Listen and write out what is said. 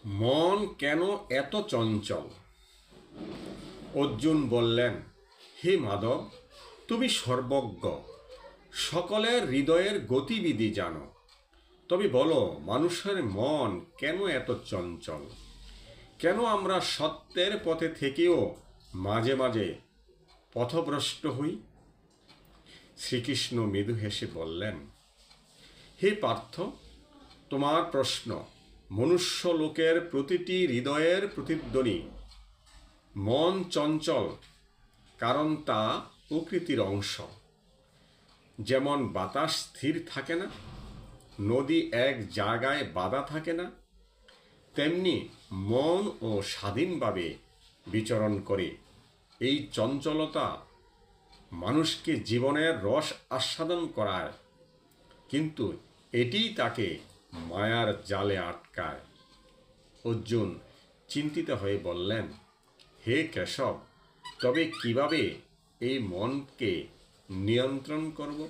মন কেন এত চঞ্চল? অর্জুন বললেন, হে মাধব, তুমি সর্বজ্ঞ, সকলের হৃদয়ের গতিবিধি জানো। তবে বলো, মানুষের মন কেন এত চঞ্চল? কেন আমরা সত্যের পথে থেকেও মাঝে মাঝে পথভ্রষ্ট হই? শ্রীকৃষ্ণ মৃদু হেসে বললেন, হে পার্থ, তোমার প্রশ্ন মনুষ্য লোকের প্রতিটি হৃদয়ের প্রতিধ্বনি। মন চঞ্চল কারণ তা প্রকৃতির অংশ। যেমন বাতাস স্থির থাকে না, নদী এক জায়গায় বাঁধা থাকে না, তেমনি মন ও স্বাধীনভাবে বিচরণ করে। এই চঞ্চলতা মানুষকে জীবনের রস আস্বাদন করায়, কিন্তু এটিই তাকে মায়ার জালে আটকায়। অর্জুন চিন্তিত হয়ে বললেন, হে কেশব, তবে কিভাবে এই মনকে নিয়ন্ত্রণ করব?